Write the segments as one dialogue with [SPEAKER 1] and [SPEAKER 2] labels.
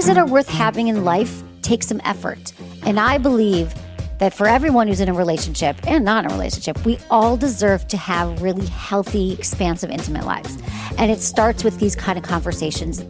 [SPEAKER 1] that are worth having in life take some effort. And I believe that for everyone who's in a relationship and not in a relationship, we all deserve to have really healthy, expansive, intimate lives. And it starts with these kind of conversations.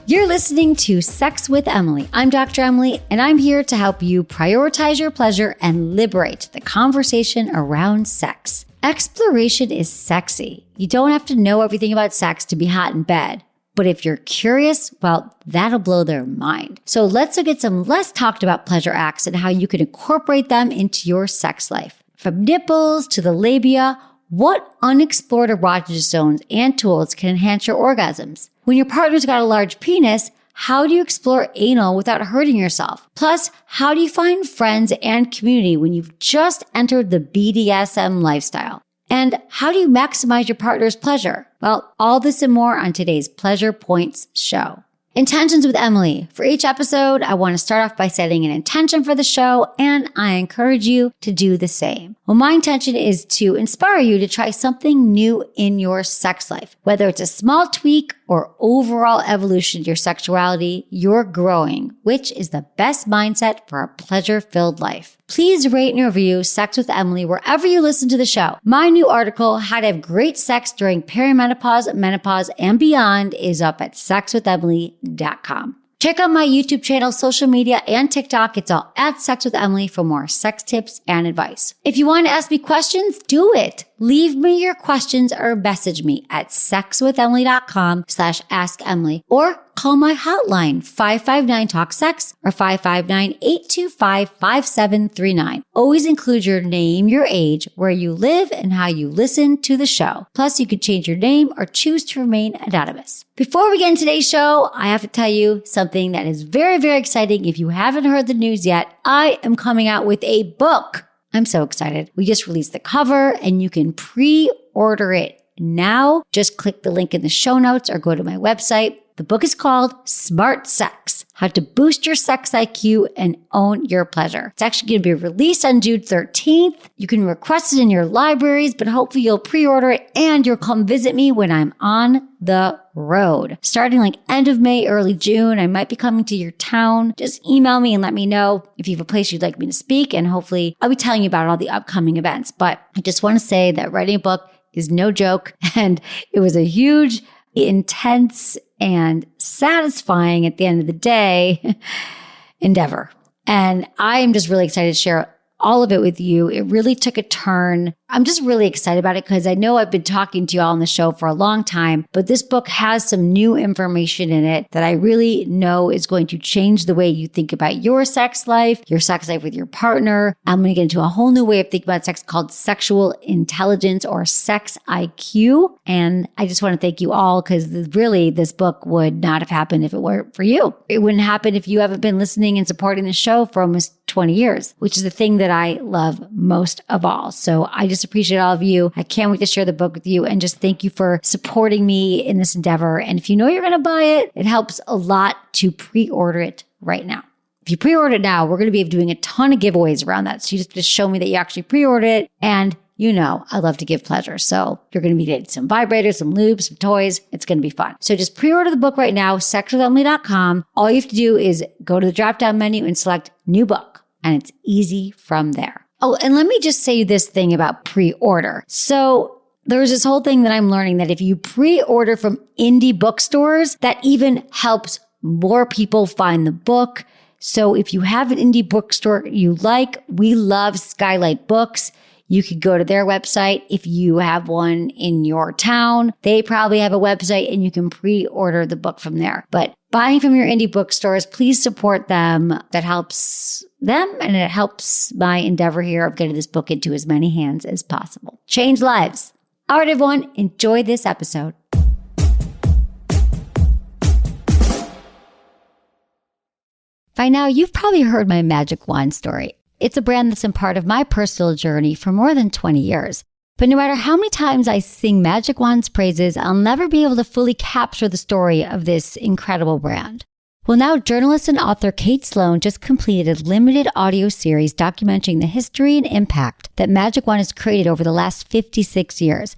[SPEAKER 1] You're listening to Sex with Emily. I'm Dr. Emily, and I'm here to help you prioritize your pleasure and liberate the conversation around sex. Exploration is sexy. You don't have to know everything about sex to be hot in bed. But if you're curious, well, that'll blow their mind. So let's look at some less talked about pleasure acts and how you can incorporate them into your sex life. From nipples to the labia, what unexplored erogenous zones and tools can enhance your orgasms? When your partner's got a large penis, how do you explore anal without hurting yourself? Plus, how do you find friends and community when you've just entered the BDSM lifestyle? And how do you maximize your partner's pleasure? Well, all this and more on today's Pleasure Points show. Intentions with Emily. For each episode, I want to start off by setting an intention for the show, and I encourage you to do the same. Well, my intention is to inspire you to try something new in your sex life. Whether it's a small tweak or overall evolution to your sexuality, you're growing, which is the best mindset for a pleasure-filled life. Please rate and review Sex with Emily wherever you listen to the show. My new article, How to Have Great Sex During Perimenopause, Menopause, and Beyond, is up at sexwithemily.com. Check out my YouTube channel, social media, and TikTok. It's all at Sex with Emily for more sex tips and advice. If you want to ask me questions, do it. Leave me your questions or message me at sexwithemily.com/assemily or call my hotline 559-TALK-SEX or 559-825-5739. Always include your name, your age, where you live, and how you listen to the show. Plus, you could change your name or choose to remain anonymous. Before we get into today's show, I have to tell you something that is very, very exciting. If you haven't heard the news yet, I am coming out with a book. I'm so excited. We just released the cover and you can pre-order it now. Just click the link in the show notes or go to my website. The book is called Smart Sex, How to Boost Your Sex IQ and Own Your Pleasure. It's actually going to be released on June 13th. You can request it in your libraries, but hopefully you'll pre-order it and you'll come visit me when I'm on the road. Starting like end of May, early June, I might be coming to your town. Just email me and let me know if you have a place you'd like me to speak, and hopefully I'll be telling you about all the upcoming events. But I just want to say that writing a book is no joke, and it was a huge, intense, and satisfying at the end of the day endeavor. And I am just really excited to share all of it with you. It really took a turn. I'm just really excited about it because I know I've been talking to you all on the show for a long time, but this book has some new information in it that I really know is going to change the way you think about your sex life with your partner. I'm going to get into a whole new way of thinking about sex called sexual intelligence or sex IQ. And I just want to thank you all because really this book would not have happened if it weren't for you. It wouldn't happen if you haven't been listening and supporting the show for almost 20 years, which is the thing that I love most of all. So I just appreciate all of you. I can't wait to share the book with you and just thank you for supporting me in this endeavor. And if you know you're going to buy it, it helps a lot to pre-order it right now. If you pre-order it now, we're going to be doing a ton of giveaways around that. So you just show me that you actually pre-ordered it. And you know, I love to give pleasure. So you're going to be getting some vibrators, some lubes, some toys. It's going to be fun. So just pre-order the book right now, sexwithemily.com. All you have to do is go to the drop-down menu and select new book. And it's easy from there. Oh, and let me just say this thing about pre-order. So there's this whole thing that I'm learning that if you pre-order from indie bookstores, that even helps more people find the book. So if you have an indie bookstore you like, we love Skylight Books. You could go to their website. If you have one in your town, they probably have a website and you can pre-order the book from there. But buying from your indie bookstores, please support them. That helps them and it helps my endeavor here of getting this book into as many hands as possible. Change lives. All right, everyone, enjoy this episode. By now, you've probably heard my Magic Wand story. It's a brand that's been part of my personal journey for more than 20 years. But no matter how many times I sing Magic Wand's praises, I'll never be able to fully capture the story of this incredible brand. Well, now journalist and author Kate Sloan just completed a limited audio series documenting the history and impact that Magic Wand has created over the last 56 years.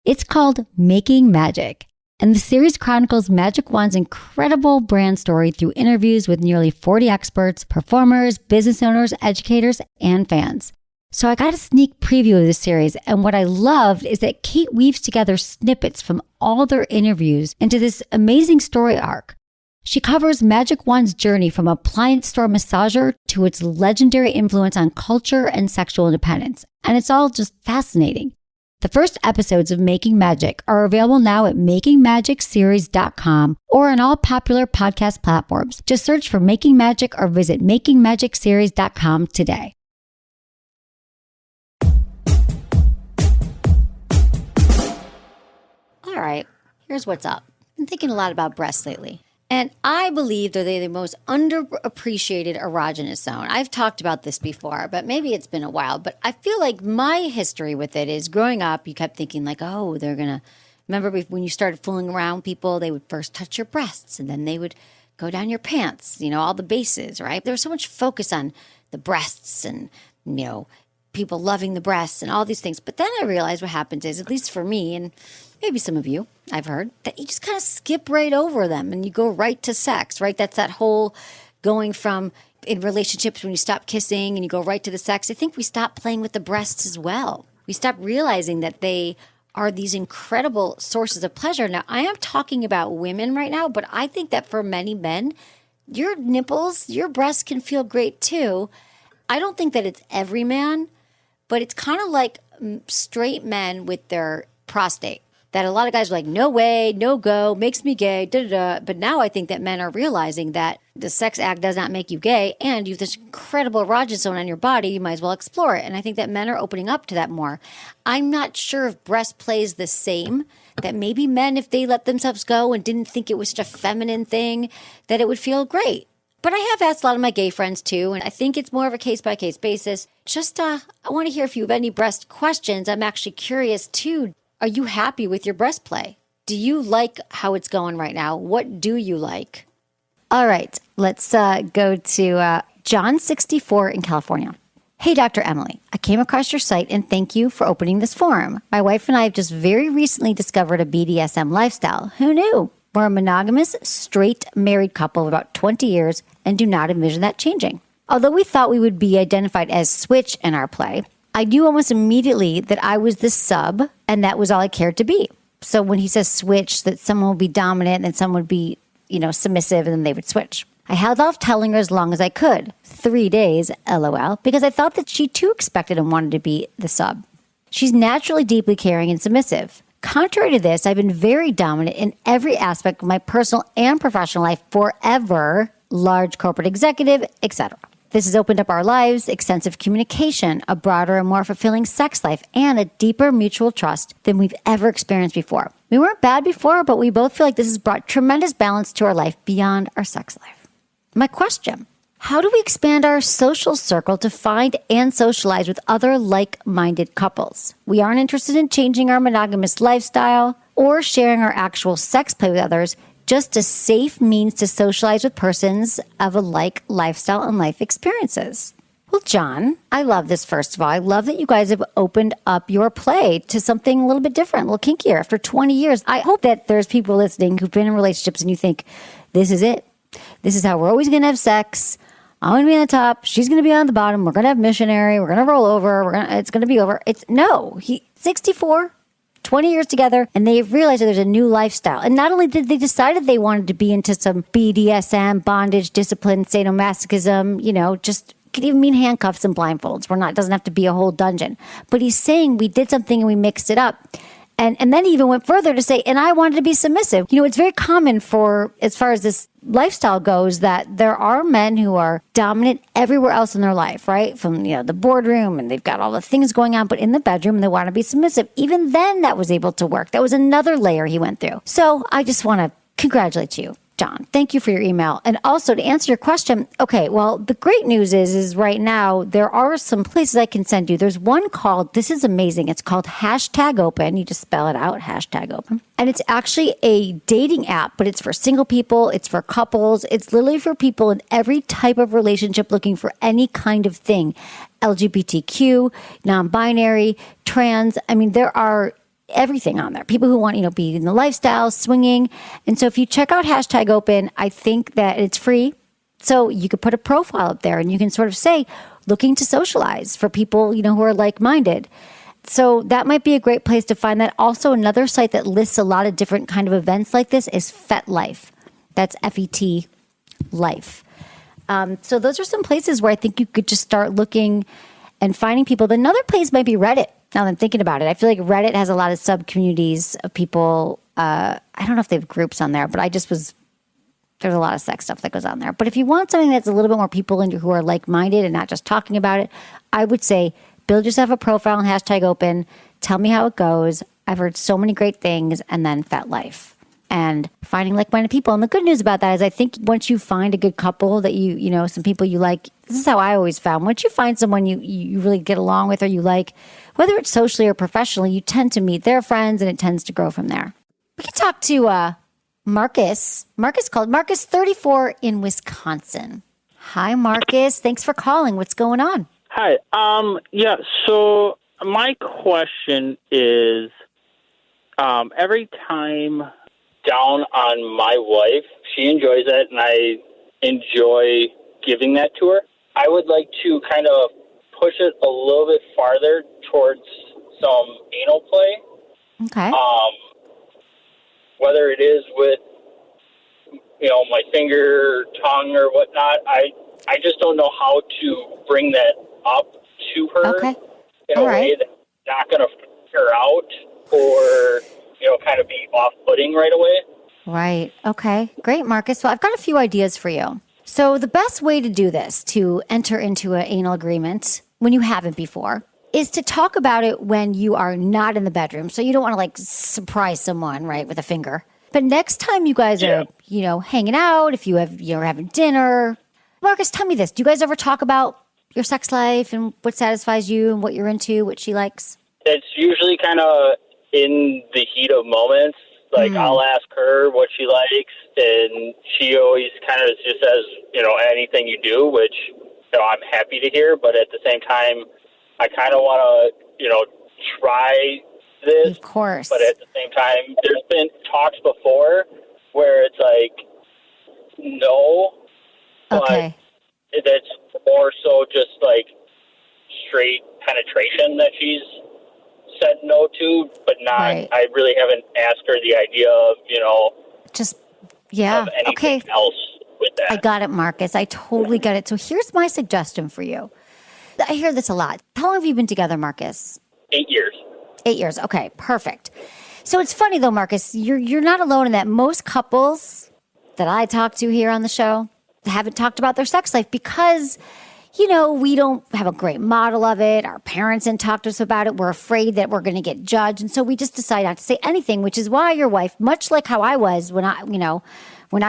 [SPEAKER 1] It's called Making Magic. And the series chronicles Magic Wand's incredible brand story through interviews with nearly 40 experts, performers, business owners, educators, and fans. So I got a sneak preview of this series, and what I loved is that Kate weaves together snippets from all their interviews into this amazing story arc. She covers Magic Wand's journey from appliance store massager to its legendary influence on culture and sexual independence, and it's all just fascinating. The first episodes of Making Magic are available now at makingmagicseries.com or on all popular podcast platforms. Just search for Making Magic or visit makingmagicseries.com today. All right, here's what's up. I've been thinking a lot about breasts lately. And I believe that they're the most underappreciated erogenous zone. I've talked about this before, but maybe it's been a while. But I feel like my history with it is growing up, you kept thinking like, oh, they're going to, remember when you started fooling around people, they would first touch your breasts and then they would go down your pants, all the bases, right? There was so much focus on the breasts and, people loving the breasts and all these things. But then I realized what happens is, at least for me and maybe some of you, I've heard, that you just kind of skip right over them and you go right to sex, right? That's that whole going from in relationships when you stop kissing and you go right to the sex. I think we stop playing with the breasts as well. We stop realizing that they are these incredible sources of pleasure. Now, I am talking about women right now, but I think that for many men, your nipples, your breasts can feel great too. I don't think that it's every man, but it's kind of like straight men with their prostate. That a lot of guys are like, no way, no go, makes me gay, da-da-da. But now I think that men are realizing that the sex act does not make you gay, and you have this incredible erogenous zone on your body, you might as well explore it. And I think that men are opening up to that more. I'm not sure if breast plays the same, that maybe men, if they let themselves go and didn't think it was such a feminine thing, that it would feel great. But I have asked a lot of my gay friends too, and I think it's more of a case-by-case basis. Just, I want to hear if you have any breast questions. I'm actually curious too. Are you happy with your breast play? Do you like how it's going right now? What do you like? All right, let's go to John, 64 in California. Hey, Dr. Emily, I came across your site and thank you for opening this forum. My wife and I have just very recently discovered a BDSM lifestyle. Who knew? We're a monogamous, straight, married couple of about 20 years and do not envision that changing. Although we thought we would be identified as switch in our play, I knew almost immediately that I was the sub and that was all I cared to be. So when he says switch, that someone would be dominant and then someone would be, submissive and then they would switch. I held off telling her as long as I could, 3 days, LOL, because I thought that she too expected and wanted to be the sub. She's naturally deeply caring and submissive. Contrary to this, I've been very dominant in every aspect of my personal and professional life forever, large corporate executive, etc. This has opened up our lives, extensive communication, a broader and more fulfilling sex life, and a deeper mutual trust than we've ever experienced before. We weren't bad before, but we both feel like this has brought tremendous balance to our life beyond our sex life. My question, how do we expand our social circle to find and socialize with other like-minded couples? We aren't interested in changing our monogamous lifestyle or sharing our actual sex play with others, just a safe means to socialize with persons of a like lifestyle and life experiences. Well, John, I love this, first of all. I love that you guys have opened up your play to something a little bit different, a little kinkier after 20 years. I hope that there's people listening who've been in relationships and you think, this is it. This is how we're always going to have sex. I'm going to be on the top. She's going to be on the bottom. We're going to have missionary. We're going to roll over. It's going to be over. He's 64. 20 years together, and they've realized that there's a new lifestyle. And not only did they decided they wanted to be into some BDSM, bondage, discipline, sadomasochism, just could even mean handcuffs and blindfolds. It doesn't have to be a whole dungeon. But he's saying we did something and we mixed it up. And then he even went further to say, and I wanted to be submissive. It's very common for, as far as this lifestyle goes, that there are men who are dominant everywhere else in their life, right? From, the boardroom, and they've got all the things going on, but in the bedroom, they want to be submissive. Even then, that was able to work. That was another layer he went through. So I just want to congratulate you, John. Thank you for your email. And also to answer your question, okay, well, the great news is right now there are some places I can send you. There's one called, this is amazing, it's called #open. You just spell it out, #open. And it's actually a dating app, but it's for single people, it's for couples, it's literally for people in every type of relationship looking for any kind of thing. LGBTQ, non-binary, trans. There are everything on there. People who want, be in the lifestyle, swinging. And so if you check out #open, I think that it's free. So you could put a profile up there and you can sort of say, looking to socialize for people, who are like-minded. So that might be a great place to find that. Also, another site that lists a lot of different kind of events like this is FetLife. That's FET Life. So those are some places where I think you could just start looking and finding people. Another place might be Reddit. Now that I'm thinking about it, I feel like Reddit has a lot of sub-communities of people. I don't know if they have groups on there, but there's a lot of sex stuff that goes on there. But if you want something that's a little bit more people who are like-minded and not just talking about it, I would say build yourself a profile on #open. Tell me how it goes. I've heard so many great things. And then FetLife. And finding like-minded people. And the good news about that is I think once you find a good couple that some people you like, this is how I always found. Once you find someone you really get along with or you like, whether it's socially or professionally, you tend to meet their friends and it tends to grow from there. We can talk to Marcus. Marcus called. Marcus, 34 in Wisconsin. Hi, Marcus. Thanks for calling. What's going on?
[SPEAKER 2] Hi. Yeah, so my question is, every time down on my wife, she enjoys it, and I enjoy giving that to her. I would like to kind of push it a little bit farther towards some anal play.
[SPEAKER 1] Okay.
[SPEAKER 2] Whether it is with, my finger, tongue, or whatnot, I just don't know how to bring that up to her in a way that's not going to freak her out or, kind of be off-putting right away.
[SPEAKER 1] Right. Okay. Great, Marcus. Well, I've got a few ideas for you. So the best way to do this, to enter into an anal agreement when you haven't before, is to talk about it when you are not in the bedroom. So you don't want to surprise someone, right, with a finger. But next time you guys are, hanging out, if you're having dinner. Marcus, tell me this. Do you guys ever talk about your sex life and what satisfies you and what you're into, what she likes?
[SPEAKER 2] It's usually kind of in the heat of moments. I'll ask her what she likes, and she always kind of just says, anything you do, which, I'm happy to hear. But at the same time, I kind of want to, try this.
[SPEAKER 1] Of course.
[SPEAKER 2] But at the same time, there's been talks before where it's no.
[SPEAKER 1] Okay.
[SPEAKER 2] But it's more so just straight penetration that she's said no to, but not. Right. I really haven't asked her the idea of of anything else with that.
[SPEAKER 1] I got it, Marcus. I totally get it. So here's my suggestion for you. I hear this a lot. How long have you been together, Marcus?
[SPEAKER 2] 8 years.
[SPEAKER 1] 8 years. Okay, perfect. So it's funny though, Marcus. You're not alone in that. Most couples that I talk to here on the show haven't talked about their sex life because we don't have a great model of it. Our parents didn't talk to us about it. We're afraid that we're going to get judged. And so we just decide not to say anything, which is why your wife, much like how I was when I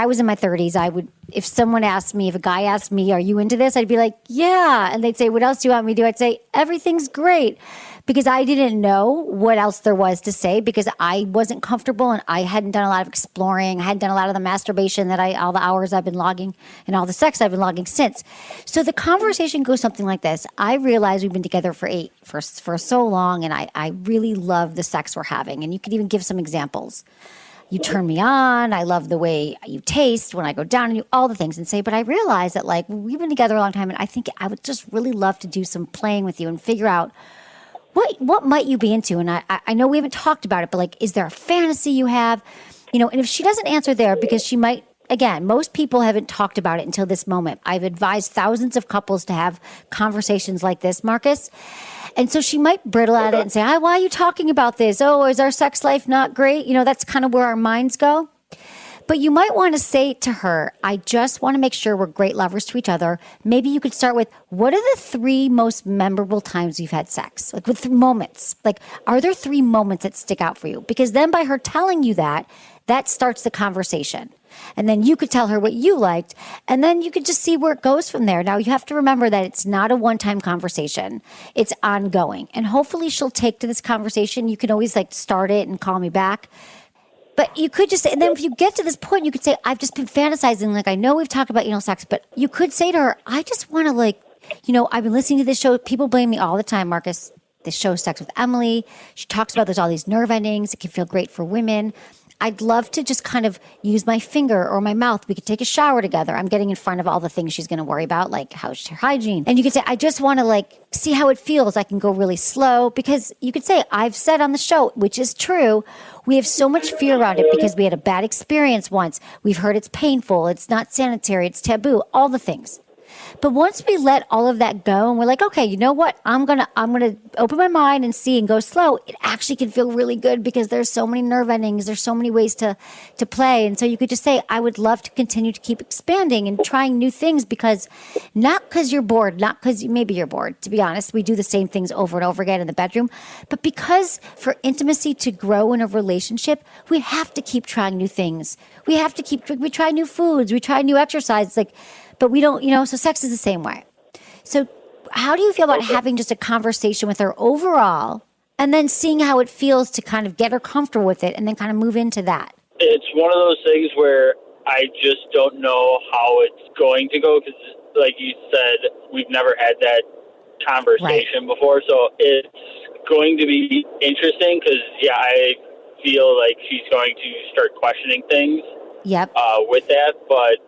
[SPEAKER 1] was in my 30s, if someone asked me, if a guy asked me, are you into this? I'd be like, yeah. And they'd say, what else do you want me to do? I'd say, everything's great. Because I didn't know what else there was to say because I wasn't comfortable and I hadn't done a lot of exploring. I hadn't done a lot of the masturbation all the hours I've been logging and all the sex I've been logging since. So the conversation goes something like this. I realize we've been together for so long and I really love the sex we're having. And you could even give some examples. You turn me on. I love the way you taste when I go down and you, all the things and say, but I realize that we've been together a long time and I think I would just really love to do some playing with you and figure out what might you be into? And I know we haven't talked about it, but is there a fantasy you have? And if she doesn't answer there, because she might, again, most people haven't talked about it until this moment. I've advised thousands of couples to have conversations like this, Marcus. And so she might brittle at it and say, why are you talking about this? Oh, is our sex life not great? That's kind of where our minds go. But you might want to say to her, I just want to make sure we're great lovers to each other. Maybe you could start with, what are the 3 most memorable times you've had sex? With moments. Are there 3 moments that stick out for you? Because then by her telling you that starts the conversation. And then you could tell her what you liked. And then you could just see where it goes from there. Now, you have to remember that it's not a one-time conversation. It's ongoing. And hopefully she'll take to this conversation. You can always start it and call me back. But you could just say, and then if you get to this point, you could say, I've just been fantasizing. I know we've talked about anal sex, but you could say to her, I just want to I've been listening to this show. People blame me all the time, Marcus. the show Sex with Emily. She talks about there's all these nerve endings. It can feel great for women. I'd love to just kind of use my finger or my mouth. We could take a shower together. I'm getting in front of all the things she's going to worry about, like how's her hygiene. And you could say, I just want to like see how it feels. I can go really slow because you could say, I've said on the show, which is true, we have so much fear around it because we had a bad experience once. We've heard it's painful. It's not sanitary. It's taboo, all the things. But once we let all of that go and we're like, okay, you know what? I'm gonna open my mind and see and go slow. It actually can feel really good because there's so many nerve endings. There's so many ways to play. And so you could just say, I would love to continue to keep expanding and trying new things because not because you're bored, not because maybe you're bored. To be honest, we do the same things over and over again in the bedroom. But because for intimacy to grow in a relationship, we have to keep trying new things. We try new foods. We try new exercise. But we don't, so sex is the same way. So how do you feel about having just a conversation with her overall and then seeing how it feels to kind of get her comfortable with it and then kind of move into that?
[SPEAKER 2] It's one of those things where I just don't know how it's going to go because, like you said, we've never had that conversation before. So it's going to be interesting because, I feel like she's going to start questioning things with that. But,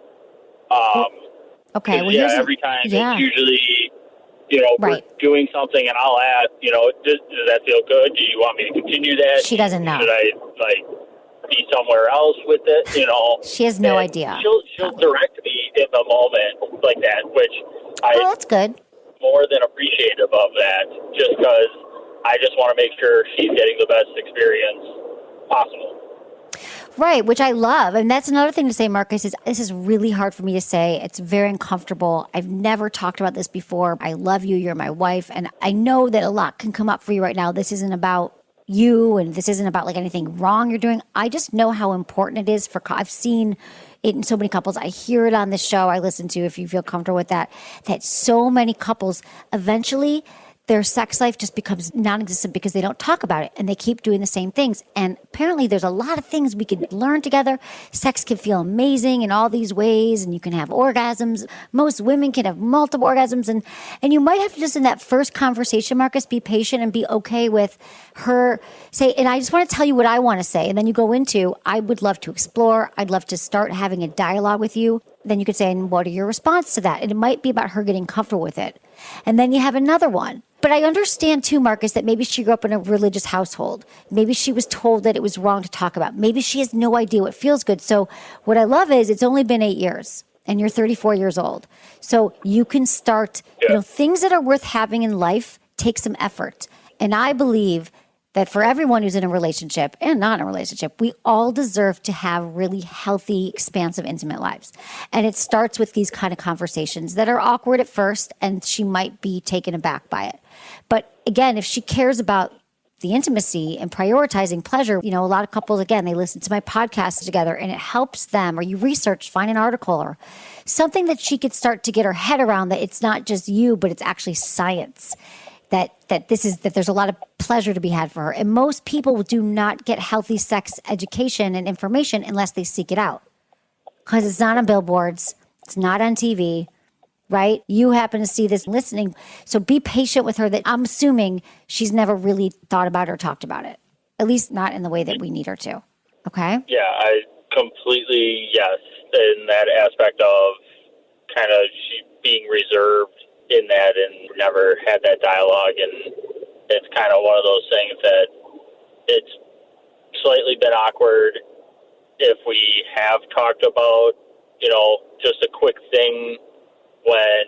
[SPEAKER 1] okay. Well,
[SPEAKER 2] every time it's usually, we're doing something and I'll ask, does that feel good? Do you want me to continue that?
[SPEAKER 1] She doesn't know.
[SPEAKER 2] Should I, be somewhere else with it?
[SPEAKER 1] She has no idea.
[SPEAKER 2] She'll direct me in the moment like that, which
[SPEAKER 1] that's good.
[SPEAKER 2] More than appreciative of that, just because I just want to make sure she's getting the best experience possible.
[SPEAKER 1] Right, which I love. And that's another thing to say, Marcus, is this is really hard for me to say. It's very uncomfortable. I've never talked about this before. I love you. You're my wife. And I know that a lot can come up for you right now. This isn't about you and this isn't about like anything wrong you're doing. I just know how important it is I've seen it in so many couples. I hear it on the show I listen to, if you feel comfortable with that so many couples eventually their sex life just becomes non-existent because they don't talk about it and they keep doing the same things. And apparently there's a lot of things we could learn together. Sex can feel amazing in all these ways and you can have orgasms. Most women can have multiple orgasms and you might have to just in that first conversation, Marcus, be patient and be okay with her say, and I just want to tell you what I want to say. And then you go into, I would love to explore. I'd love to start having a dialogue with you. Then you could say, and what are your response to that? And it might be about her getting comfortable with it. And then you have another one. But I understand too, Marcus, that maybe she grew up in a religious household. Maybe she was told that it was wrong to talk about. Maybe she has no idea what feels good. So what I love is it's only been 8 years and you're 34 years old. So you can start, things that are worth having in life take some effort. And I believe that for everyone who's in a relationship and not in a relationship, we all deserve to have really healthy, expansive, intimate lives. And it starts with these kind of conversations that are awkward at first, and she might be taken aback by it. But again, if she cares about the intimacy and prioritizing pleasure, a lot of couples, again, they listen to my podcast together and it helps them, or you research, find an article or something that she could start to get her head around that it's not just you, but it's actually science. That there's a lot of pleasure to be had for her. And most people do not get healthy sex education and information unless they seek it out. Because it's not on billboards. It's not on TV, right? You happen to see this listening. So be patient with her that I'm assuming she's never really thought about or talked about it. At least not in the way that we need her to. Okay?
[SPEAKER 2] Yeah, I completely, yes, in that aspect of kind of she being reserved in that and never had that dialogue, and it's kind of one of those things that it's slightly been awkward if we have talked about, just a quick thing when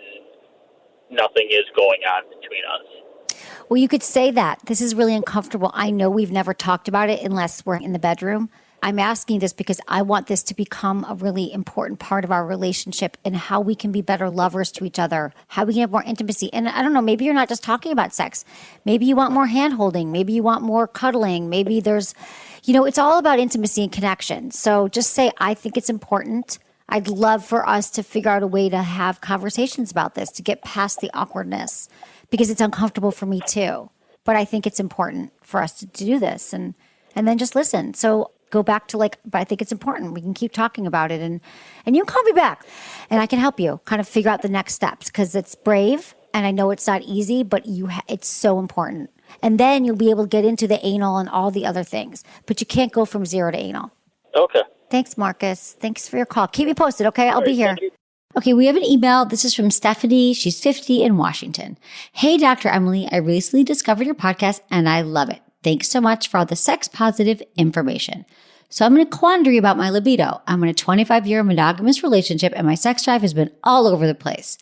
[SPEAKER 2] nothing is going on between us.
[SPEAKER 1] Well, you could say that. This is really uncomfortable. I know we've never talked about it unless we're in the bedroom. I'm asking this because I want this to become a really important part of our relationship and how we can be better lovers to each other, how we can have more intimacy. And I don't know, maybe you're not just talking about sex. Maybe you want more hand holding. Maybe you want more cuddling. Maybe there's, it's all about intimacy and connection. So just say, I think it's important. I'd love for us to figure out a way to have conversations about this, to get past the awkwardness, because it's uncomfortable for me too. But I think it's important for us to do this and then just listen. So go back to but I think it's important. We can keep talking about it and you can call me back and I can help you kind of figure out the next steps because it's brave and I know it's not easy, but it's so important. And then you'll be able to get into the anal and all the other things. But you can't go from 0 to anal.
[SPEAKER 2] Okay.
[SPEAKER 1] Thanks, Marcus. Thanks for your call. Keep me posted, okay? I'll be here.
[SPEAKER 2] Thank you.
[SPEAKER 1] Okay, we have an email. This is from Stephanie. She's 50 in Washington. Hey, Dr. Emily, I recently discovered your podcast and I love it. Thanks so much for all the sex positive information. So I'm in a quandary about my libido. I'm in a 25-year monogamous relationship and my sex drive has been all over the place.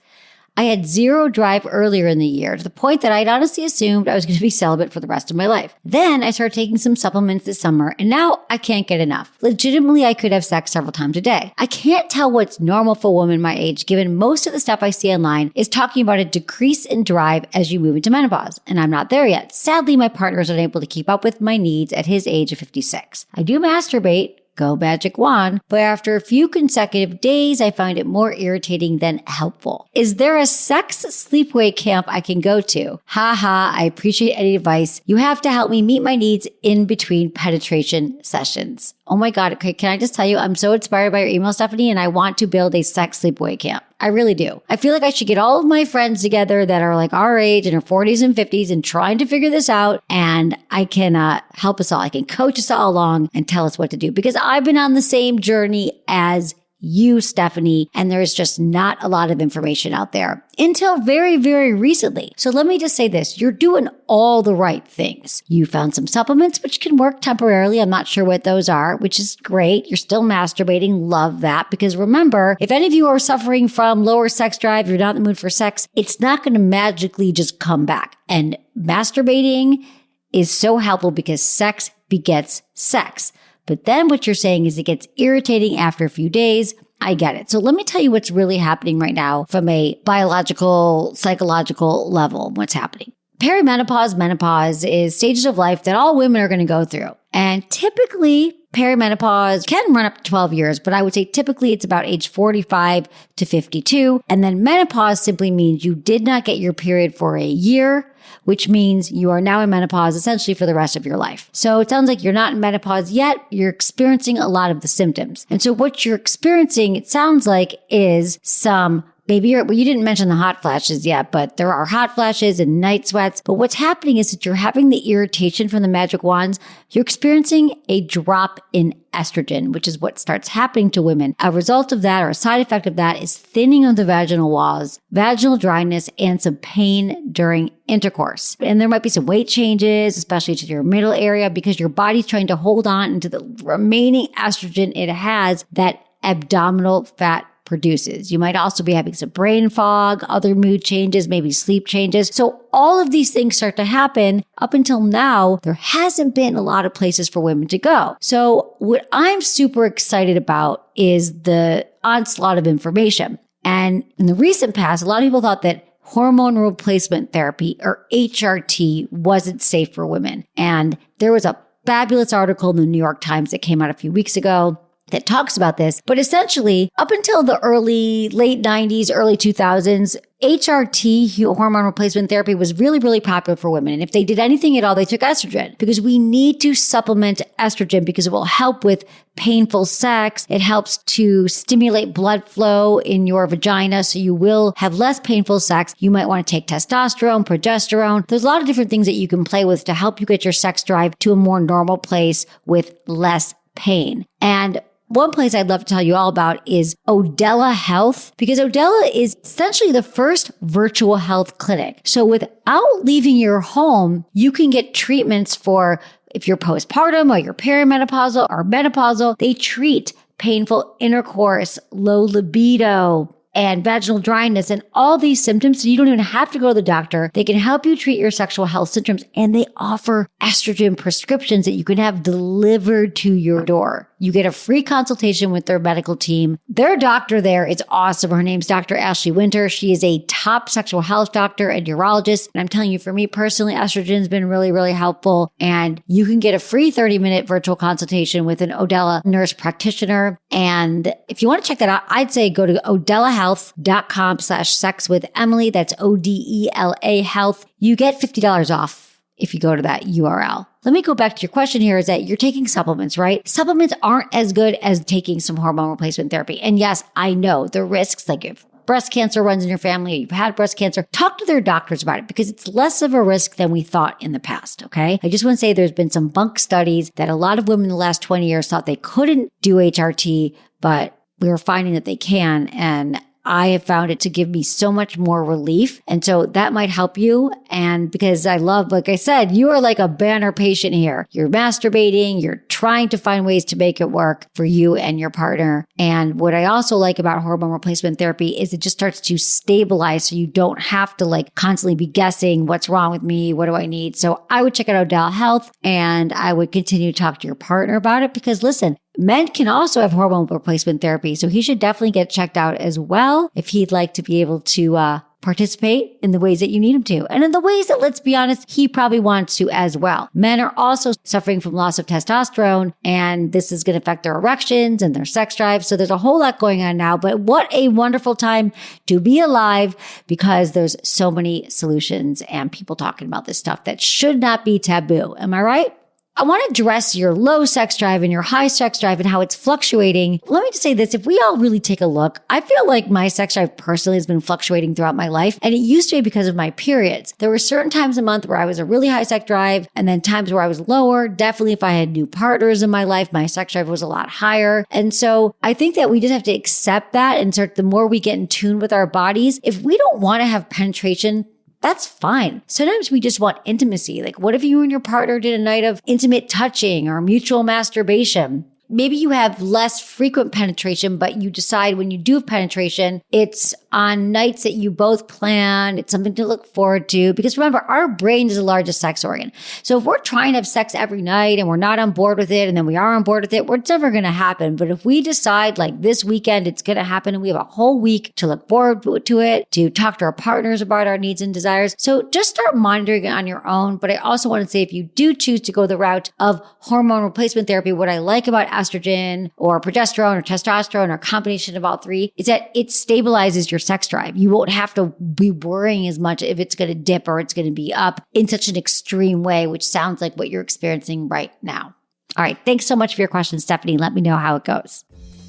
[SPEAKER 1] I had zero drive earlier in the year to the point that I'd honestly assumed I was going to be celibate for the rest of my life. Then I started taking some supplements this summer and now I can't get enough. Legitimately, I could have sex several times a day. I can't tell what's normal for a woman my age given most of the stuff I see online is talking about a decrease in drive as you move into menopause. And I'm not there yet. Sadly, my partner is unable to keep up with my needs at his age of 56. I do masturbate. Go magic wand. But after a few consecutive days, I find it more irritating than helpful. Is there a sex sleepaway camp I can go to? I appreciate any advice. You have to help me meet my needs in between penetration sessions. Oh my God. Okay, can I just tell you, I'm so inspired by your email, Stephanie, and I want to build a sex sleepaway camp. I really do. I feel like I should get all of my friends together that are like our age in our 40s and 50s and trying to figure this out. And I can help us all. I can coach us all along and tell us what to do because I've been on the same journey as you, Stephanie, and there's just not a lot of information out there until very, very recently. So let me just say this. You're doing all the right things. You found some supplements which can work temporarily. I'm not sure what those are, which is great. You're still masturbating. Love that. Because remember, if any of you are suffering from lower sex drive, you're not in the mood for sex, it's not going to magically just come back. And masturbating is so helpful because sex begets sex. But then what you're saying is it gets irritating after a few days. I get it. So let me tell you what's really happening right now from a biological, psychological level, what's happening. Perimenopause, menopause is stages of life that all women are going to go through. And typically, perimenopause can run up to 12 years, but I would say typically it's about age 45 to 52. And then menopause simply means you did not get your period for a year, which means you are now in menopause essentially for the rest of your life. So it sounds like you're not in menopause yet. You're experiencing a lot of the symptoms. And so what you're experiencing, it sounds like, is some you didn't mention the hot flashes yet, but there are hot flashes and night sweats. But what's happening is that you're having the irritation from the magic wands. You're experiencing a drop in estrogen, which is what starts happening to women. A result of that or a side effect of that is thinning of the vaginal walls, vaginal dryness, and some pain during intercourse. And there might be some weight changes, especially to your middle area, because your body's trying to hold on to the remaining estrogen it has that abdominal fat produces. You might also be having some brain fog, other mood changes, maybe sleep changes. So all of these things start to happen. Up until now, there hasn't been a lot of places for women to go. So what I'm super excited about is the onslaught of information. And in the recent past, a lot of people thought that hormone replacement therapy or HRT wasn't safe for women. And there was a fabulous article in the New York Times that came out a few weeks ago that talks about this. But essentially, up until the late 90s, early 2000s, HRT, hormone replacement therapy, was really, really popular for women. And if they did anything at all, they took estrogen because we need to supplement estrogen because it will help with painful sex. It helps to stimulate blood flow in your vagina so you will have less painful sex. You might want to take testosterone, progesterone. There's a lot of different things that you can play with to help you get your sex drive to a more normal place with less pain. And one place I'd love to tell you all about is Odella Health, because Odella is essentially the first virtual health clinic. So without leaving your home, you can get treatments for if you're postpartum or you're perimenopausal or menopausal. They treat painful intercourse, low libido, and vaginal dryness and all these symptoms. So you don't even have to go to the doctor. They can help you treat your sexual health symptoms, and they offer estrogen prescriptions that you can have delivered to your door. You get a free consultation with their medical team. Their doctor there is awesome. Her name's Dr. Ashley Winter. She is a top sexual health doctor and urologist. And I'm telling you, for me personally, estrogen has been really, really helpful. And you can get a free 30-minute virtual consultation with an Odella nurse practitioner. And if you want to check that out, I'd say go to odellahealth.com/sexwithemily. That's ODELA health. You get $50 off if you go to that URL. Let me go back to your question here is that you're taking supplements, right? Supplements aren't as good as taking some hormone replacement therapy. And yes, I know the risks, like if breast cancer runs in your family, or you've had breast cancer, talk to their doctors about it because it's less of a risk than we thought in the past, okay? I just want to say there's been some bunk studies that a lot of women in the last 20 years thought they couldn't do HRT, but we were finding that they can. And I have found it to give me so much more relief. And so that might help you. And because I love, like I said, you are like a banner patient here. You're masturbating. You're trying to find ways to make it work for you and your partner. And what I also like about hormone replacement therapy is it just starts to stabilize so you don't have to like constantly be guessing what's wrong with me. What do I need? So I would check out Odell Health and I would continue to talk to your partner about it because listen, men can also have hormone replacement therapy. So he should definitely get checked out as well if he'd like to be able to participate in the ways that you need him to. And in the ways that, let's be honest, he probably wants to as well. Men are also suffering from loss of testosterone, and this is going to affect their erections and their sex drive. So there's a whole lot going on now, but what a wonderful time to be alive because there's so many solutions and people talking about this stuff that should not be taboo. Am I right? I want to address your low sex drive and your high sex drive and how it's fluctuating. Let me just say this. If we all really take a look, I feel like my sex drive personally has been fluctuating throughout my life. And it used to be because of my periods. There were certain times a month where I was a really high sex drive and then times where I was lower. Definitely if I had new partners in my life, my sex drive was a lot higher. And so I think that we just have to accept that and start the more we get in tune with our bodies. If we don't want to have penetration, that's fine. Sometimes we just want intimacy. Like what if you and your partner did a night of intimate touching or mutual masturbation? Maybe you have less frequent penetration, but you decide when you do have penetration, it's on nights that you both plan. It's something to look forward to. Because remember, our brain is the largest sex organ. So if we're trying to have sex every night and we're not on board with it, and then we are on board with it, it's never going to happen. But if we decide like this weekend, it's going to happen and we have a whole week to look forward to it, to talk to our partners about our needs and desires. So just start monitoring it on your own. But I also want to say if you do choose to go the route of hormone replacement therapy, what I like about estrogen or progesterone or testosterone or a combination of all three is that it stabilizes your sex drive. You won't have to be worrying as much if it's going to dip or it's going to be up in such an extreme way, which sounds like what you're experiencing right now. All right. Thanks so much for your question, Stephanie. Let me know how it goes.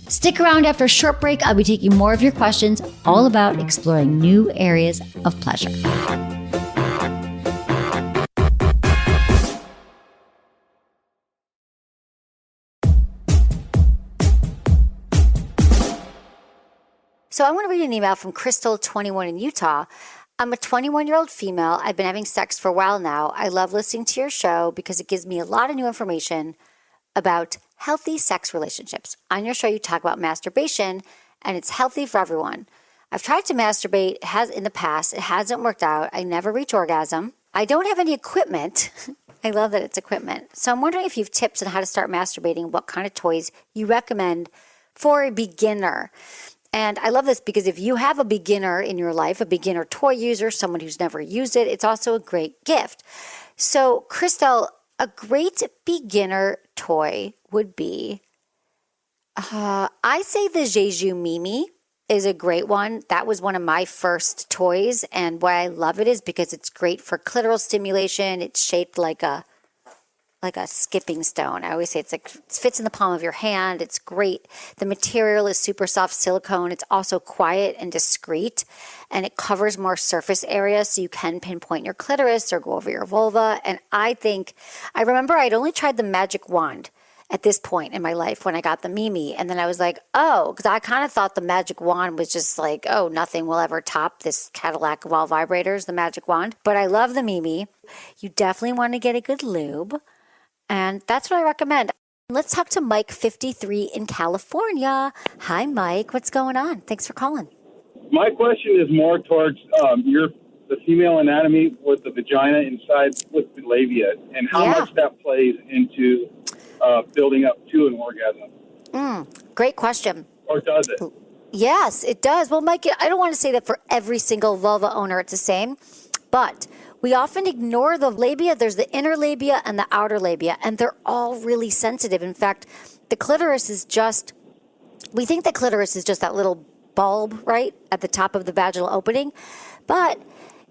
[SPEAKER 1] Stick around after a short break. I'll be taking more of your questions all about exploring new areas of pleasure. So I want to read an email from Crystal, 21 in Utah. I'm a 21-year-old female. I've been having sex for a while now. I love listening to your show because it gives me a lot of new information about healthy sex relationships. On your show, you talk about masturbation, and it's healthy for everyone. I've tried to masturbate in the past. It hasn't worked out. I never reach orgasm. I don't have any equipment. I love that it's equipment. So I'm wondering if you have tips on how to start masturbating, what kind of toys you recommend for a beginner. And I love this because if you have a beginner in your life, a beginner toy user, someone who's never used it, it's also a great gift. So, Crystal, a great beginner toy would be, I say the Jeju Mimi is a great one. That was one of my first toys. And why I love it is because it's great for clitoral stimulation. It's shaped like a skipping stone. I always say it fits in the palm of your hand. It's great. The material is super soft silicone. It's also quiet and discreet, and it covers more surface area so you can pinpoint your clitoris or go over your vulva. And I remember I'd only tried the magic wand at this point in my life when I got the Mimi. And then I was like, because I kind of thought the magic wand was just like, nothing will ever top this Cadillac of all vibrators, the magic wand. But I love the Mimi. You definitely want to get a good lube. And that's what I recommend. Let's talk to Mike, 53 in California. Hi, Mike. What's going on? Thanks for calling.
[SPEAKER 3] My question is more towards the female anatomy with the vagina inside with the labia and how much that plays into building up to an orgasm.
[SPEAKER 1] Great question.
[SPEAKER 3] Or does it?
[SPEAKER 1] Yes, it does. Well, Mike, I don't want to say that for every single vulva owner it's the same, but we often ignore the labia. There's the inner labia and the outer labia, and they're all really sensitive. In fact, the clitoris is we think the clitoris is just that little bulb, right, at the top of the vaginal opening, but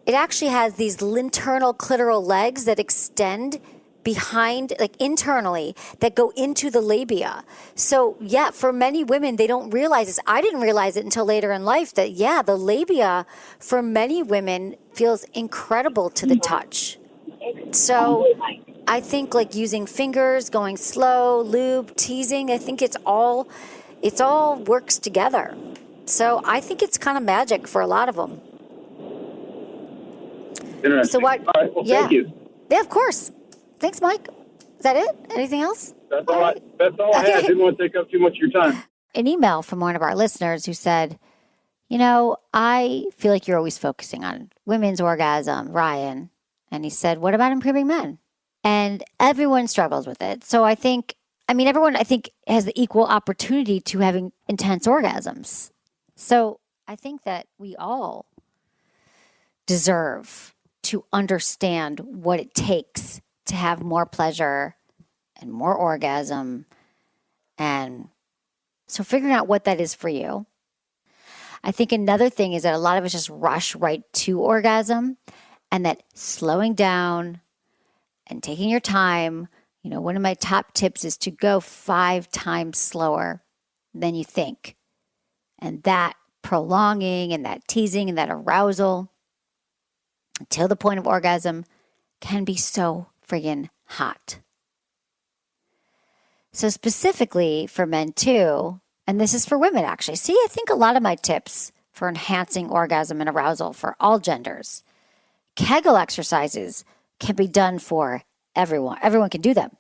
[SPEAKER 1] it actually has these internal clitoral legs that extend behind, like internally, that go into the labia. So yeah, for many women, they don't realize this. I didn't realize it until later in life that, yeah, the labia for many women feels incredible to the touch. So I think like using fingers, going slow, lube, teasing, I think it's all works together. So I think it's kind of magic for a lot of them.
[SPEAKER 3] Interesting.
[SPEAKER 1] So what?
[SPEAKER 3] All right. Well, thank you.
[SPEAKER 1] Yeah, of course. Thanks, Mike. Is that it? Anything else?
[SPEAKER 3] That's all I had. Didn't want to take up too much of your time.
[SPEAKER 1] An email from one of our listeners who said, you know, I feel like you're always focusing on women's orgasm, Ryan. And he said, what about improving men? And everyone struggles with it. So everyone has the equal opportunity to having intense orgasms. So I think that we all deserve to understand what it takes to have more pleasure and more orgasm. And so figuring out what that is for you. I think another thing is that a lot of us just rush right to orgasm, and that slowing down and taking your time, one of my top tips is to go 5 times slower than you think. And that prolonging and that teasing and that arousal until the point of orgasm can be so friggin' hot. So specifically for men too, and this is for women actually. See, I think a lot of my tips for enhancing orgasm and arousal for all genders. Kegel exercises can be done for everyone. Everyone can do them.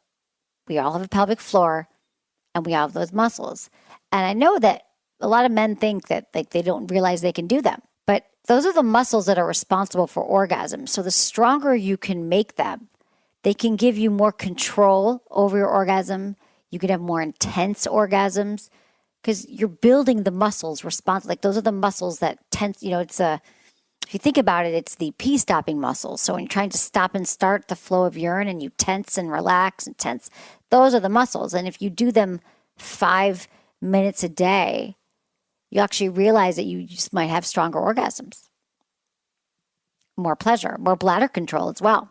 [SPEAKER 1] We all have a pelvic floor and we all have those muscles. And I know that a lot of men think that they don't realize they can do them. But those are the muscles that are responsible for orgasm. So the stronger you can make them, they can give you more control over your orgasm. You can have more intense orgasms because you're building the muscles responsible. Like those are the muscles that tense, if you think about it, it's the pee stopping muscles. So when you're trying to stop and start the flow of urine and you tense and relax and tense, those are the muscles. And if you do them 5 minutes a day, you actually realize that you just might have stronger orgasms, more pleasure, more bladder control as well.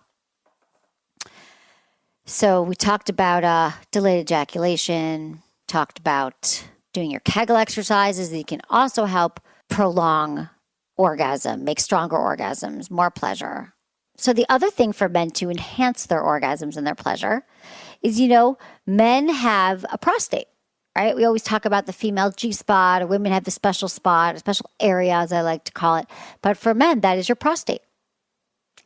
[SPEAKER 1] So we talked about delayed ejaculation, talked about doing your Kegel exercises that can also help prolong orgasm, make stronger orgasms, more pleasure. So the other thing for men to enhance their orgasms and their pleasure is, men have a prostate. Right? We always talk about the female G-spot, or women have the special spot, a special area, as I like to call it. But for men, that is your prostate.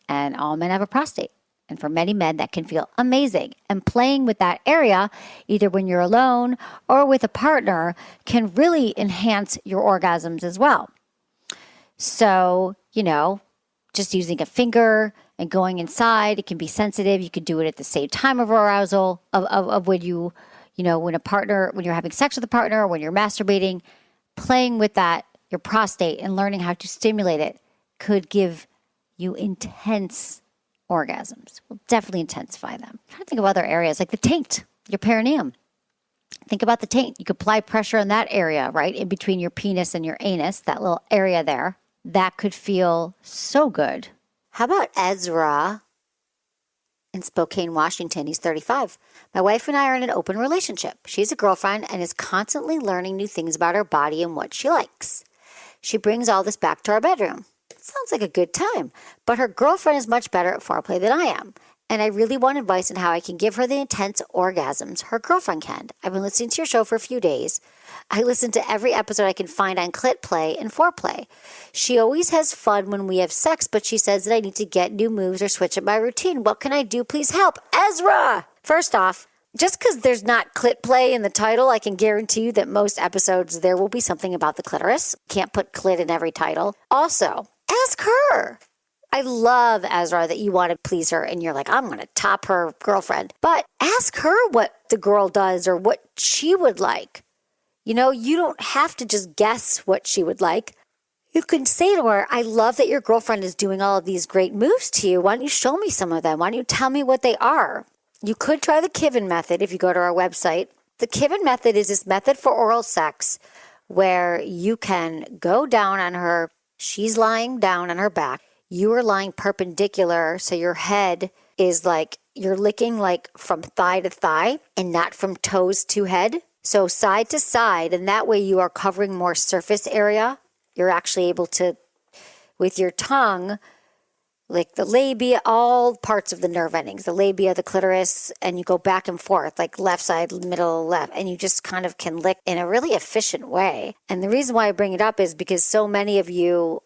[SPEAKER 1] And all men have a prostate. And for many men, that can feel amazing. And playing with that area, either when you're alone or with a partner, can really enhance your orgasms as well. So, just using a finger and going inside, it can be sensitive. You can do it at the same time of arousal of when you when you're having sex with a partner or when you're masturbating, playing with that, your prostate, and learning how to stimulate it could give you intense orgasms. Will definitely intensify them. I'm trying to think of other areas like the taint, your perineum. Think about the taint. You could apply pressure in that area, right? In between your penis and your anus, that little area there. That could feel so good. How about Ezra in Spokane, Washington? He's 35. My wife and I are in an open relationship. She's a girlfriend and is constantly learning new things about her body and what she likes. She brings all this back to our bedroom. Sounds like a good time, but her girlfriend is much better at foreplay than I am. And I really want advice on how I can give her the intense orgasms her girlfriend can. I've been listening to your show for a few days. I listen to every episode I can find on clit play and foreplay. She always has fun when we have sex, but she says that I need to get new moves or switch up my routine. What can I do? Please help. Ezra! First off, just because there's not clit play in the title, I can guarantee you that most episodes there will be something about the clitoris. Can't put clit in every title. Also, ask her. I love, Ezra, that you want to please her and you're like, I'm going to top her girlfriend. But ask her what the girl does or what she would like. You don't have to just guess what she would like. You can say to her, I love that your girlfriend is doing all of these great moves to you. Why don't you show me some of them? Why don't you tell me what they are? You could try the Kivin method if you go to our website. The Kivin method is this method for oral sex where you can go down on her. She's lying down on her back. You are lying perpendicular, so your head is like you're licking like from thigh to thigh and not from toes to head. So side to side, and that way you are covering more surface area. You're actually able to, with your tongue, lick the labia, all parts of the nerve endings, the labia, the clitoris, and you go back and forth, like left side, middle, left, and you just kind of can lick in a really efficient way. And the reason why I bring it up is because so many of you,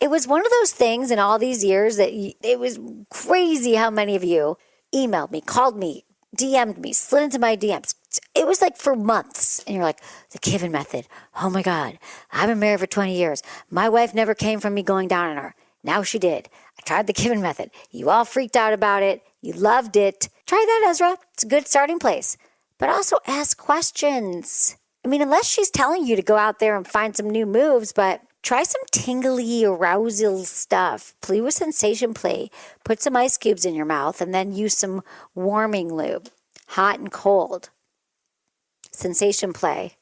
[SPEAKER 1] it was one of those things in all these years that it was crazy how many of you emailed me, called me, DM'd me, slid into my DMs. It was like for months. And you're like, the Kevin method. Oh my God. I've been married for 20 years. My wife never came from me going down on her. Now she did. I tried the Kevin method. You all freaked out about it. You loved it. Try that, Ezra. It's a good starting place. But also ask questions. I mean, unless she's telling you to go out there and find some new moves, but try some tingly arousal stuff. Play with sensation play. Put some ice cubes in your mouth and then use some warming lube. Hot and cold. Sensation play.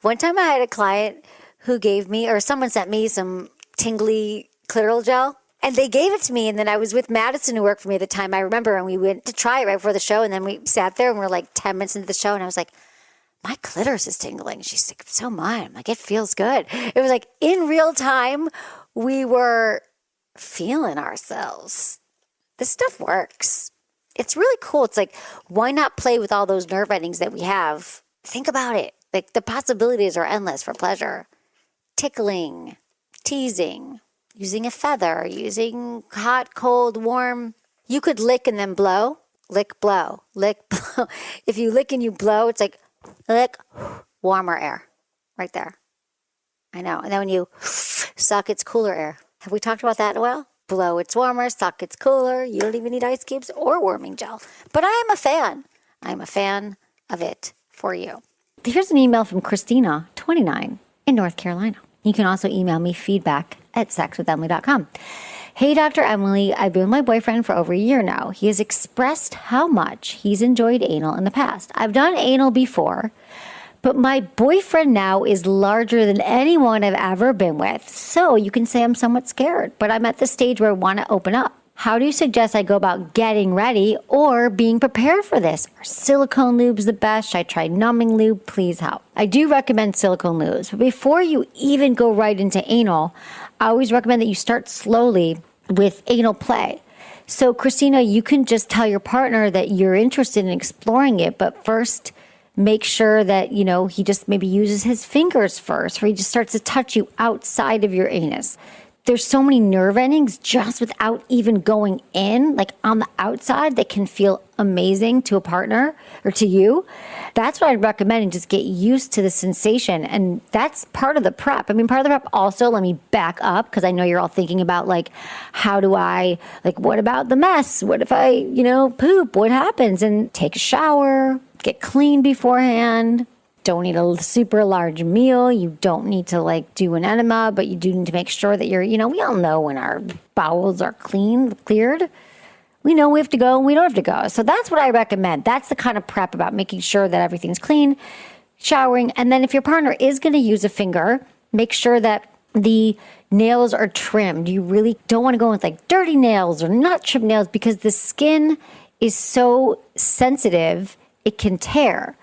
[SPEAKER 1] One time I had a client who gave me, or someone sent me some tingly clitoral gel. And they gave it to me. And then I was with Madison, who worked for me at the time, I remember, and we went to try it right before the show. And then we sat there and we're like 10 minutes into the show. And I was like, my clitoris is tingling. She's like, so mine. I'm like, it feels good. It was like in real time, we were feeling ourselves. This stuff works. It's really cool. It's like, why not play with all those nerve endings that we have? Think about it. Like the possibilities are endless for pleasure. Tickling, teasing, using a feather, using hot, cold, warm. You could lick and then blow. Lick, blow. Lick, blow. If you lick and you blow, it's like lick, warmer air. Right there. I know. And then when you suck, it's cooler air. Have we talked about that in a while? Blow, it's warmer. Suck, it's cooler. You don't even need ice cubes or warming gel. But I am a fan. I'm a fan of it for you. Here's an email from Christina, 29, in North Carolina. You can also email me feedback@sexwithemily.com. Hey, Dr. Emily, I've been with my boyfriend for over a year now. He has expressed how much he's enjoyed anal in the past. I've done anal before, but my boyfriend now is larger than anyone I've ever been with. So you can say I'm somewhat scared, but I'm at the stage where I want to open up. How do you suggest I go about getting ready or being prepared for this? Are silicone lubes the best? Should I try numbing lube? Please help. I do recommend silicone lubes, but before you even go right into anal, I always recommend that you start slowly with anal play. So Christina, you can just tell your partner that you're interested in exploring it, but first make sure that, he just maybe uses his fingers first, or he just starts to touch you outside of your anus. There's so many nerve endings just without even going in, like on the outside, that can feel amazing to a partner or to you. That's what I'd recommend, and just get used to the sensation. And that's part of the prep. I mean, part of the prep also, let me back up, because I know you're all thinking about how do I, what about the mess? What if I, poop? What happens? And take a shower, get clean beforehand. Don't need a super large meal. You don't need to do an enema, but you do need to make sure that we all know when our bowels are cleared. We know we have to go and we don't have to go. So that's what I recommend. That's the kind of prep about making sure that everything's clean, showering. And then if your partner is going to use a finger, make sure that the nails are trimmed. You really don't want to go with dirty nails or not trimmed nails, because the skin is so sensitive, it can tear.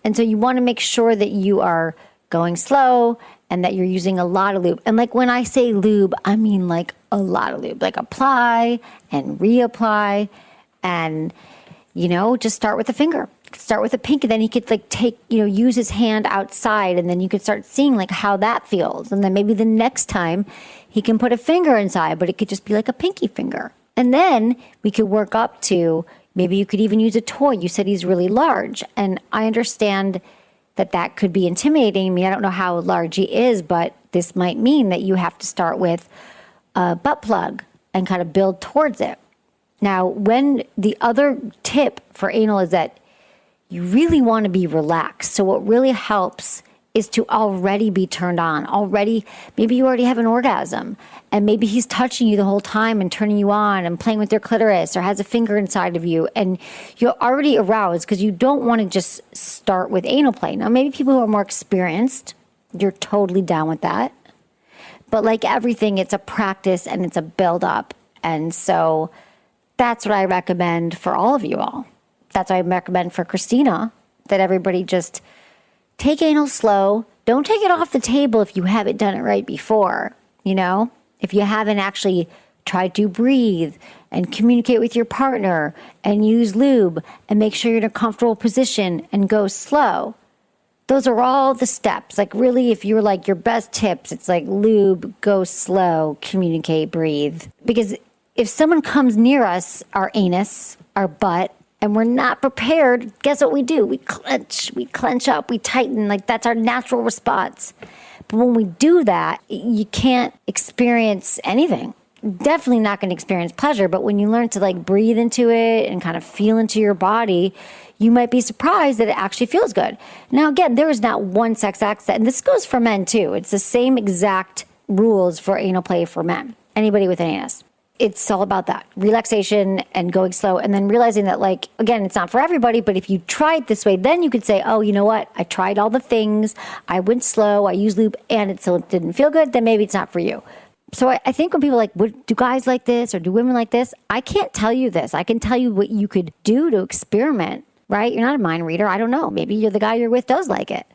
[SPEAKER 1] And so you want to make sure that you are going slow and that you're using a lot of lube. And when I say lube, I mean a lot of lube. Apply and reapply and, just start with a finger. Start with a pinky. Then he could take, use his hand outside, and then you could start seeing how that feels. And then maybe the next time he can put a finger inside, but it could just be a pinky finger. And then we could work up to, maybe you could even use a toy. You said he's really large, and I understand that could be intimidating. I mean, I don't know how large he is, but this might mean that you have to start with a butt plug and kind of build towards it. Now, when the other tip for anal is that you really want to be relaxed. So what really helps is to already be turned on. Maybe you already have an orgasm, and maybe he's touching you the whole time and turning you on and playing with your clitoris, or has a finger inside of you, and you're already aroused, because you don't want to just start with anal play. Now, maybe people who are more experienced, you're totally down with that. But like everything, it's a practice and it's a build up. And so That's what I recommend for all of you all. That's what I recommend for Christina, that everybody just take anal slow. Don't take it off the table if you haven't done it right before, If you haven't actually tried to breathe and communicate with your partner and use lube and make sure you're in a comfortable position and go slow. Those are all the steps. Like really, if you're like your best tips, it's like lube, go slow, communicate, breathe. Because if someone comes near us, our anus, our butt, and we're not prepared, guess what we do? We clench up, we tighten. Like that's our natural response. But when we do that, you can't experience anything. Definitely not going to experience pleasure. But when you learn to like breathe into it and kind of feel into your body, you might be surprised that it actually feels good. Now, again, there is not one sex act, and this goes for men too. It's the same exact rules for anal play for men. Anybody with an anus. It's all about that relaxation and going slow, and then realizing that, like, again, it's not for everybody, but if you try it this way, then you could say, oh, you know what? I tried all the things. I went slow. I used lube and it still didn't feel good. Then maybe it's not for you. So I think when people are like, do guys like this or do women like this? I can't tell you this. I can tell you what you could do to experiment, right? You're not a mind reader. I don't know. Maybe you're the guy you're with does like it.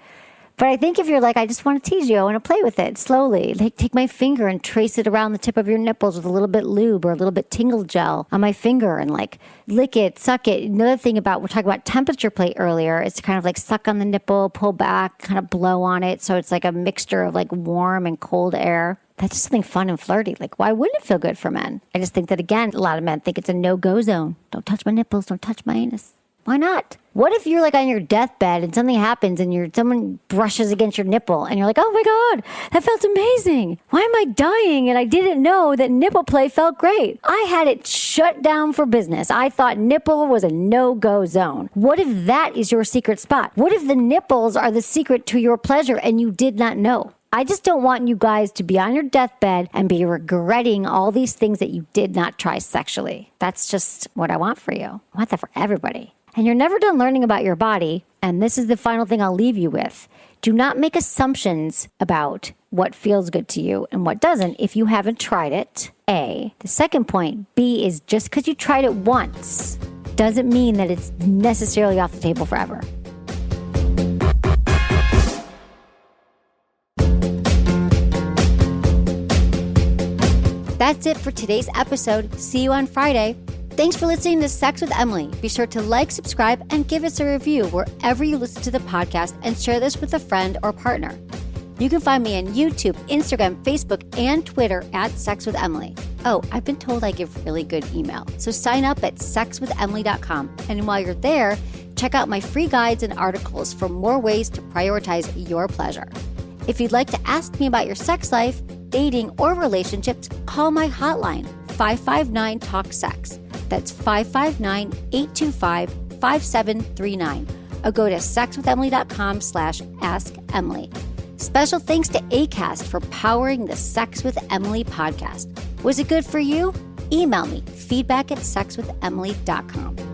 [SPEAKER 1] But I think if you're like, I just want to tease you, I want to play with it slowly. Like take my finger and trace it around the tip of your nipples with a little bit lube or a little bit tingle gel on my finger and like lick it, suck it. Another thing we're talking about temperature play earlier, is to kind of like suck on the nipple, pull back, kind of blow on it. So it's like a mixture of like warm and cold air. That's just something fun and flirty. Like, why wouldn't it feel good for men? I just think that, again, a lot of men think it's a no-go zone. Don't touch my nipples. Don't touch my anus. Why not? What if you're like on your deathbed and something happens and someone brushes against your nipple and you're like, oh my God, that felt amazing. Why am I dying? And I didn't know that nipple play felt great. I had it shut down for business. I thought nipple was a no-go zone. What if that is your secret spot? What if the nipples are the secret to your pleasure and you did not know? I just don't want you guys to be on your deathbed and be regretting all these things that you did not try sexually. That's just what I want for you. I want that for everybody. And you're never done learning about your body. And this is the final thing I'll leave you with. Do not make assumptions about what feels good to you and what doesn't if you haven't tried it, A. The second point, B, is just because you tried it once doesn't mean that it's necessarily off the table forever. That's it for today's episode. See you on Friday. Thanks for listening to Sex with Emily. Be sure to like, subscribe, and give us a review wherever you listen to the podcast, and share this with a friend or partner. You can find me on YouTube, Instagram, Facebook, and Twitter at Sex with Emily. Oh, I've been told I give really good email, so sign up at sexwithemily.com. And while you're there, check out my free guides and articles for more ways to prioritize your pleasure. If you'd like to ask me about your sex life, dating, or relationships, call my hotline, 559-TALK-SEX. That's 559-825-5739. Or go to sexwithemily.com/askemily. Special thanks to Acast for powering the Sex with Emily podcast. Was it good for you? Email me, feedback@sexwithemily.com.